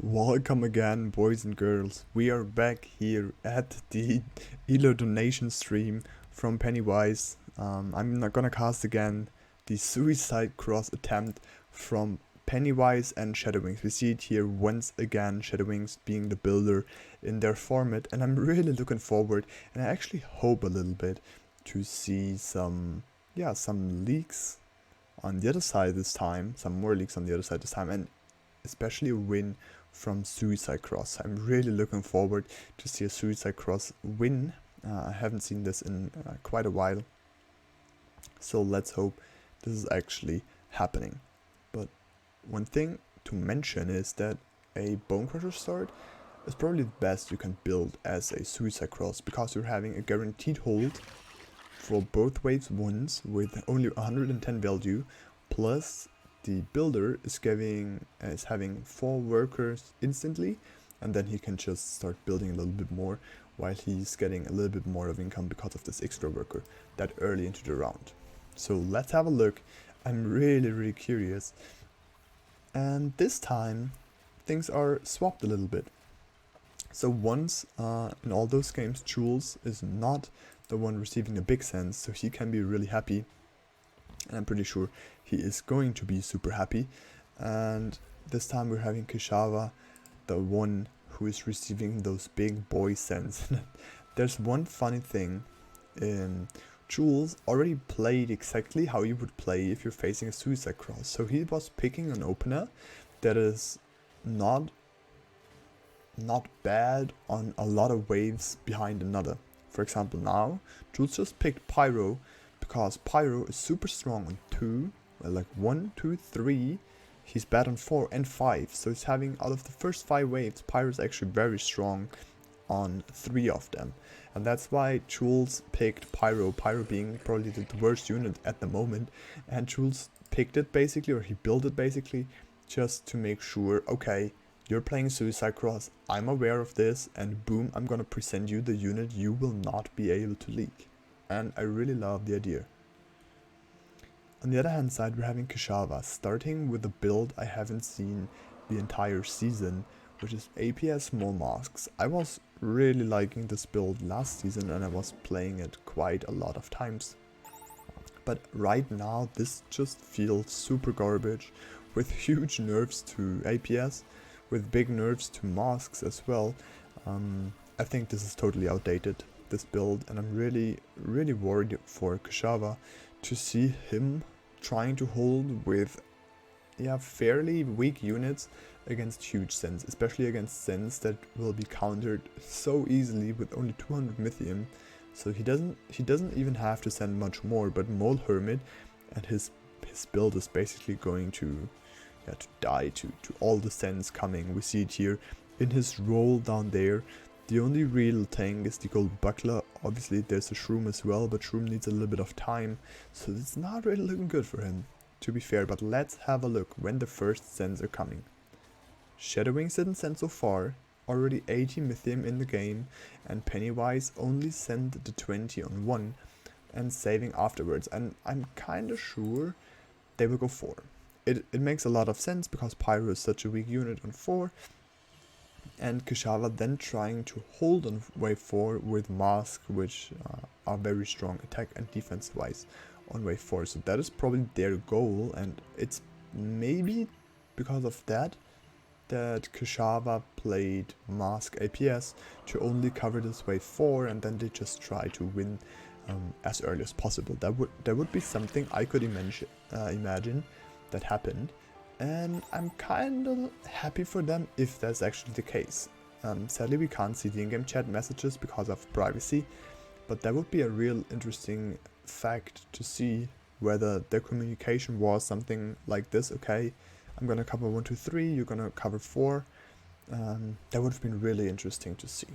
Welcome again, boys and girls. We are back here at the Elo donation stream from Pennywise. I'm not gonna cast again the Suicide Cross attempt from Pennywise and Shadowwings. We see it here once again, Shadowwings being the builder in their format, and I'm really looking forward, and I actually hope a little bit to see some leaks on the other side this time, some more leaks on the other side this time, and especially a win from Suicide Cross. I'm really looking forward to see a Suicide Cross win. I haven't seen this in quite a while, so let's hope this is actually happening. But one thing to mention is that a Bone Crusher sword is probably the best you can build as a Suicide Cross, because you're having a guaranteed hold for both waves once with only 110 value, plus the builder is having 4 workers instantly, and then he can just start building a little bit more while he's getting a little bit more of income because of this extra worker that early into the round. So let's have a look. I'm really curious, and this time things are swapped a little bit. So once in all those games, Jules is not the one receiving a big sense, so he can be really happy, and I'm pretty sure he is going to be super happy. And this time we're having Kishava, the one who is receiving those big boy sense. There's one funny thing. Jules already played exactly how you would play if you're facing a Suicide Cross. So he was picking an opener that is not bad on a lot of waves behind another. For example, now Jules just picked Pyro because Pyro is super strong on 2, like 1, 2, 3. He's bad on 4 and 5. So he's having, out of the first 5 waves, Pyro is actually very strong on 3 of them. And that's why Jules picked Pyro, Pyro being probably the worst unit at the moment. And Jules picked it basically, or he built it basically, just to make sure, okay, you're playing Suicide Cross, I'm aware of this, and boom, I'm gonna present you the unit you will not be able to leak. And I really love the idea. On the other hand side, we're having Kishava, starting with a build I haven't seen the entire season, which is APS small masks. I was really liking this build last season, and I was playing it quite a lot of times. But right now, this just feels super garbage, with huge nerfs to APS, with big nerfs to masks as well. I think this is totally outdated, this build, and I'm really worried for Kishava to see him trying to hold with fairly weak units against huge Sens, especially against Sens that will be countered so easily with only 200 Mythium. So he doesn't even have to send much more, but Mole Hermit and his build is basically going to die to all the Sens coming. We see it here in his roll down there. The only real thing is the gold buckler. Obviously there's a Shroom as well, but Shroom needs a little bit of time, so it's not really looking good for him, to be fair. But let's have a look when the first Sens are coming. Shadowwings didn't send so far, already 80 Mythium in the game, and Pennywise only sent the 20 on 1 and saving afterwards, and I'm kinda sure they will go 4. It makes a lot of sense because Pyro is such a weak unit on 4, and Kishava then trying to hold on wave 4 with Mask, which are very strong attack and defense wise on wave 4. So that is probably their goal, and it's maybe because of that Kishava played Mask APS to only cover this wave 4, and then they just try to win as early as possible. That would be something I could imagine that happened, and I'm kind of happy for them if that's actually the case. Sadly we can't see the in-game chat messages because of privacy, but that would be a real interesting fact to see whether their communication was something like this. Okay, I'm gonna cover 1, 2, 3, you're gonna cover 4. That would have been really interesting to see.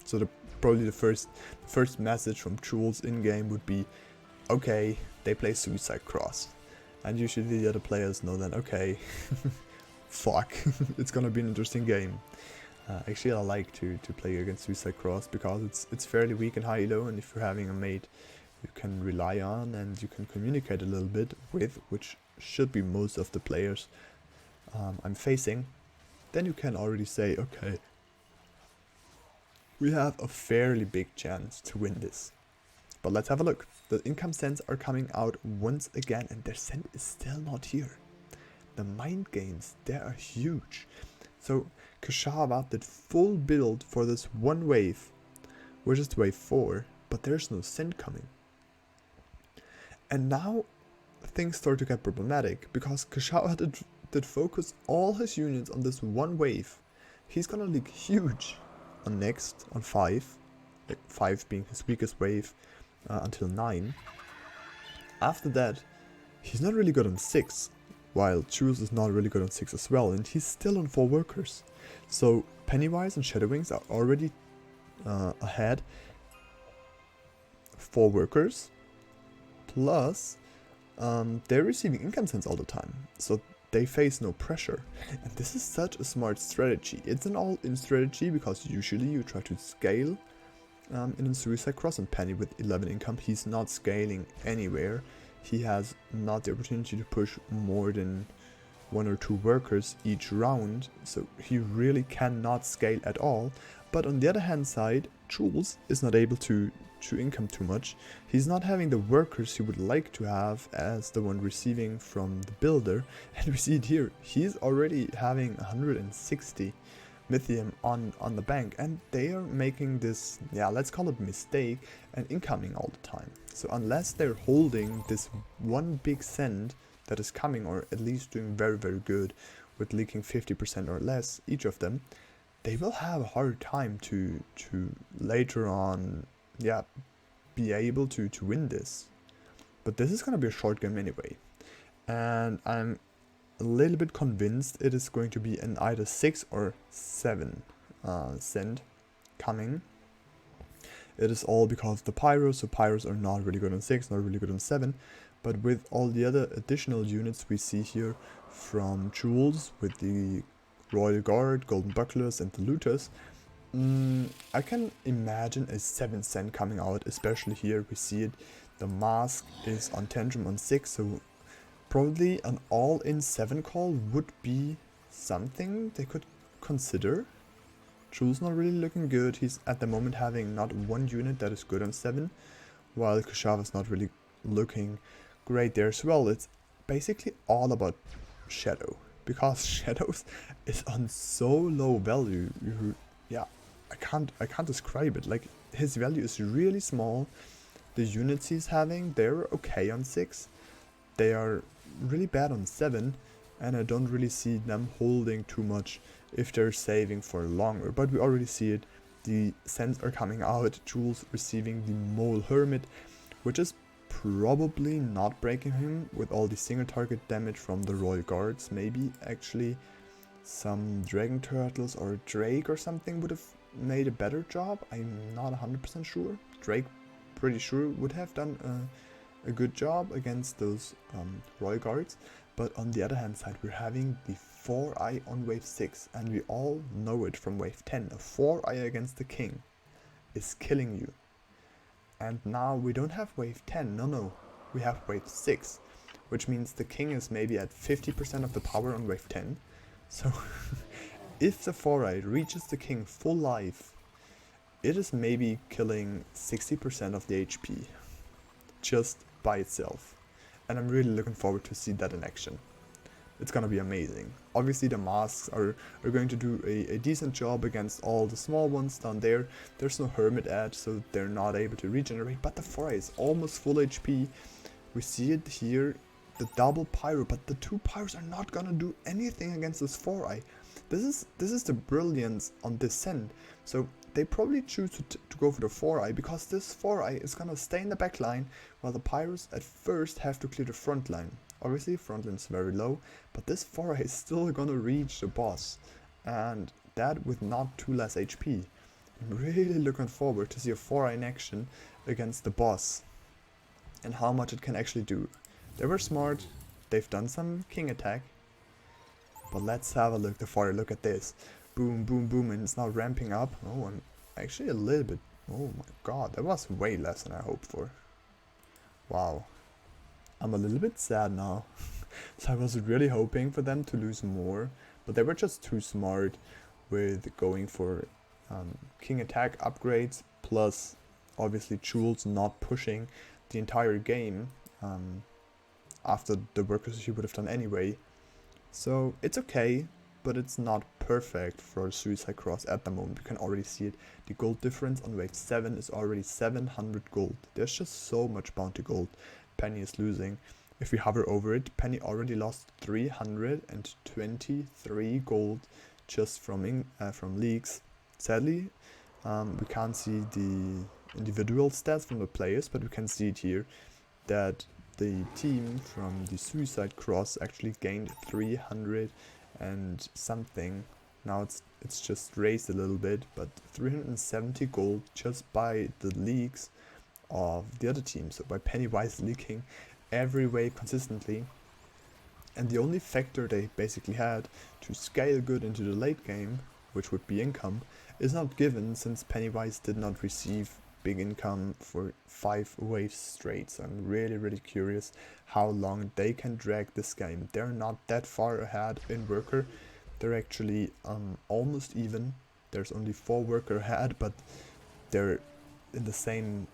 So probably the first message from Jules in game would be, okay, they play Suicide Cross, and usually the other players know that, okay, fuck, it's gonna be an interesting game. Actually, I like to play against Suicide Cross because it's fairly weak and high elo, and if you're having a mate you can rely on and you can communicate a little bit with, which should be most of the players, I'm facing, then you can already say, okay, we have a fairly big chance to win this. But let's have a look. The income sends are coming out once again, and their send is still not here. The mind games, they are huge. So Kashava did full build for this one wave, which is wave 4, but there's no send coming. And now things start to get problematic, because Kashava did focus all his units on this one wave. He's gonna leak huge on next, on 5, like 5 being his weakest wave, until 9. After that, he's not really good on 6, while Jules is not really good on 6 as well, and he's still on 4 workers. So Pennywise and Shadowwings are already ahead. 4 workers, plus they're receiving income sends all the time, so they face no pressure. And this is such a smart strategy. It's an all-in strategy, because usually you try to scale in a Suicide Cross, and Penny with 11 income, he's not scaling anywhere. He has not the opportunity to push more than 1 or 2 workers each round, so he really cannot scale at all. But on the other hand side, Jules is not able to income too much. He's not having the workers he would like to have as the one receiving from the builder, and we see it here. He's already having 160 Mythium on the bank, and they are making this, yeah, let's call it mistake, and incoming all the time. So unless they're holding this one big send that is coming, or at least doing very, very good with leaking 50% or less each of them, they will have a hard time to later on, yeah, be able to win this. But this is gonna be a short game anyway, and I'm a little bit convinced it is going to be an either 6 or 7 send coming. It is all because of the pyros, so pyros are not really good on 6, not really good on 7, but with all the other additional units we see here from Jules, with the Royal Guard, Golden Bucklers and the Looters, I can imagine a 7 send coming out, especially here we see it. The mask is on Tantrum on 6, so probably an all-in 7 call would be something they could consider. Jules not really looking good. He's at the moment having not one unit that is good on 7, while Kashava's not really looking great there as well. It's basically all about Shadow, because Shadows is on so low value. Yeah, I can't describe it. Like, his value is really small. The units he's having, they're okay on 6. They are really bad on 7, and I don't really see them holding too much if they're saving for longer. But we already see it. The sends are coming out. Jules receiving the Mole Hermit, which is probably not breaking him with all the single target damage from the Royal Guards. Maybe actually some Dragon Turtles or Drake or something would have made a better job. I'm not 100% sure. Drake, pretty sure, would have done a good job against those Royal Guards. But on the other hand side, we're having the 4-eye on wave 6, and we all know it from wave 10. A 4-eye against the king is killing you. And now we don't have wave 10, no, we have wave 6, which means the king is maybe at 50% of the power on wave 10. So if the 4-eye reaches the king full life, it is maybe killing 60% of the HP just by itself. And I'm really looking forward to see that in action. It's gonna be amazing. Obviously the masks are going to do a decent job against all the small ones down there. There's no Hermit edge, so they're not able to regenerate, but the 4-eye is almost full HP. We see it here, the double pyro, but the 2 pyros are not gonna do anything against this 4-eye. This is the brilliance on this send. So they probably choose to go for the 4-eye, because this 4-eye is gonna stay in the back line, while the pyros at first have to clear the front line. Obviously front line is very low, but this 4-eye is still gonna reach the boss, and that with not 2 less HP. I'm really looking forward to see a 4-eye in action against the boss, and how much it can actually do. They were smart, they've done some king attack, but let's have a look. The 4-eye, look at this. Boom, boom, boom, and it's now ramping up. Oh, I'm actually a little bit, oh my god, that was way less than I hoped for. Wow. I'm a little bit sad now. So I was really hoping for them to lose more, but they were just too smart with going for king attack upgrades, plus obviously Jules not pushing the entire game after the workers he would have done anyway. So it's okay, but it's not perfect for Suicide Cross at the moment. You can already see it. The gold difference on wave 7 is already 700 gold. There's just so much bounty gold Penny is losing. If we hover over it, Penny already lost 323 gold just from leaks. Sadly, we can't see the individual stats from the players, but we can see it here that the team from the Suicide Cross actually gained 300 and something. Now it's just raised a little bit, but 370 gold just by the leaks of the other team. So by Pennywise leaking every wave consistently. And the only factor they basically had to scale good into the late game, which would be income, is not given since Pennywise did not receive big income for 5 waves straight. So I'm really curious how long they can drag this game. They're not that far ahead in worker. They're actually almost even. There's only 4 worker ahead, but they're in the same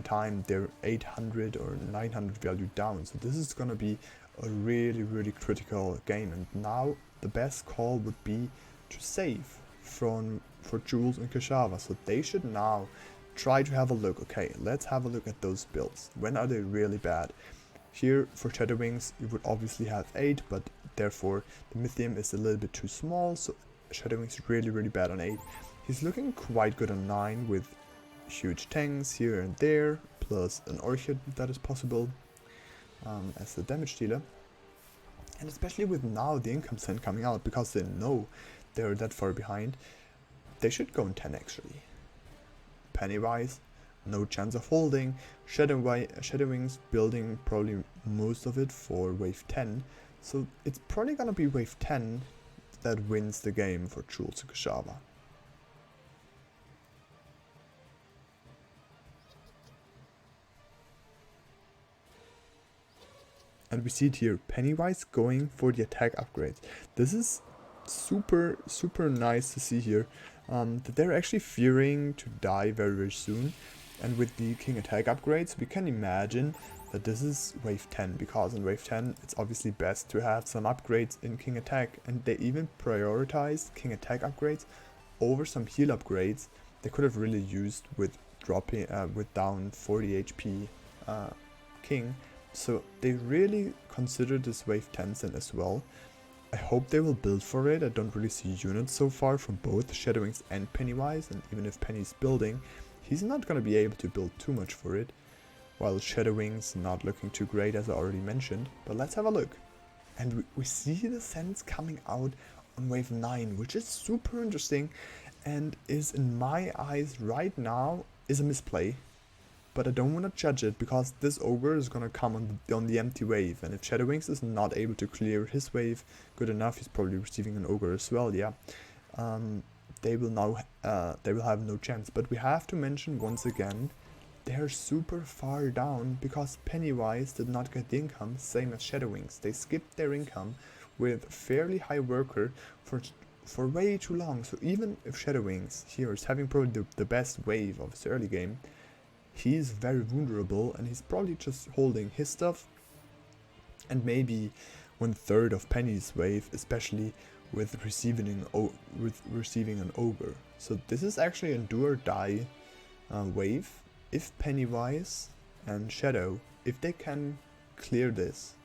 time they're 800 or 900 value down. So this is gonna be a really critical game, and now the best call would be to save for Jules and Kashava. So they should now try to have a look. Okay, let's have a look at those builds. When are they really bad? Here for Shadow Wings you would obviously have 8, but therefore the Mythium is a little bit too small, so Shadow Wings is really bad on 8. He's looking quite good on 9 with huge tanks here and there, plus an Orchid that is possible as the damage dealer. And especially with now the income send coming out, because they know they're that far behind, they should go in 10 actually. Pennywise, no chance of holding. Shadow Wings building probably most of it for wave 10. So it's probably gonna be wave 10 that wins the game for Jules and Kashava. And we see it here, Pennywise going for the attack upgrades. This is super nice to see here, that they're actually fearing to die very soon. And with the king attack upgrades, we can imagine that this is wave 10, because in wave 10 it's obviously best to have some upgrades in king attack, and they even prioritized king attack upgrades over some heal upgrades they could have really used with dropping with down 40 HP king. So they really considered this wave 10 send as well. I hope they will build for it. I don't really see units so far from both Shadow Wings and Pennywise, and even if Penny's building, he's not going to be able to build too much for it, while Shadow Wings not looking too great as I already mentioned. But let's have a look. And we see the sends coming out on wave 9, which is super interesting and is in my eyes right now is a misplay. But I don't want to judge it, because this ogre is going to come on the empty wave, and if Shadow Wings is not able to clear his wave good enough, he's probably receiving an ogre as well, yeah. They will have no chance. But we have to mention once again, they're super far down because Pennywise did not get the income, same as Shadow Wings. They skipped their income with fairly high worker for way too long. So even if Shadow Wings here is having probably the best wave of his early game, he's very vulnerable, and he's probably just holding his stuff and maybe 1/3 of Penny's wave, especially with receiving an ogre. So this is actually a do or die wave. If Pennywise and Shadow, if they can clear this,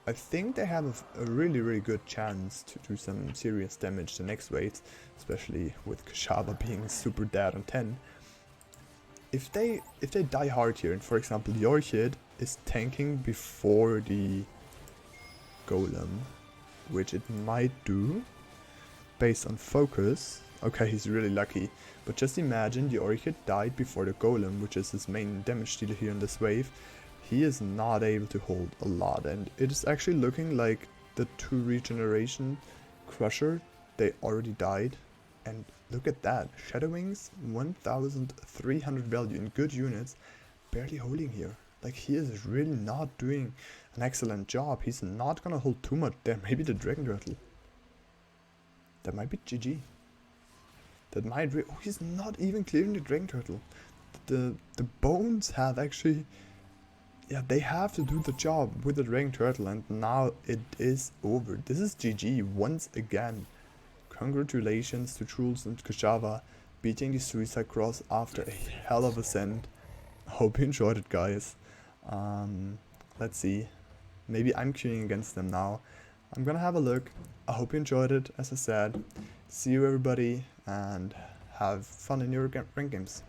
I think they have a really good chance to do some serious damage the next waves, especially with Kashava being super dead on 10. If they die hard here, and for example the Orchid is tanking before the Golem, which it might do based on focus. Okay, he's really lucky, but just imagine the Orchid died before the Golem, which is his main damage dealer here in this wave. He is not able to hold a lot, and it is actually looking like the 2 regeneration Crusher, they already died. And look at that, Shadow Wings 1300 value in good units, barely holding here. Like, he is really not doing an excellent job. He's not gonna hold too much there. Maybe the Dragon Turtle. That might be GG. That might oh, he's not even clearing the Dragon Turtle. The bones have actually, yeah, they have to do the job with the Dragon Turtle, and now it is over. This is GG once again. Congratulations to Truls and Kushava beating the Suicide Cross after a hell of a send. Hope you enjoyed it, guys. Let's see. Maybe I'm queuing against them now. I'm gonna have a look. I hope you enjoyed it, as I said. See you everybody, and have fun in your rank games.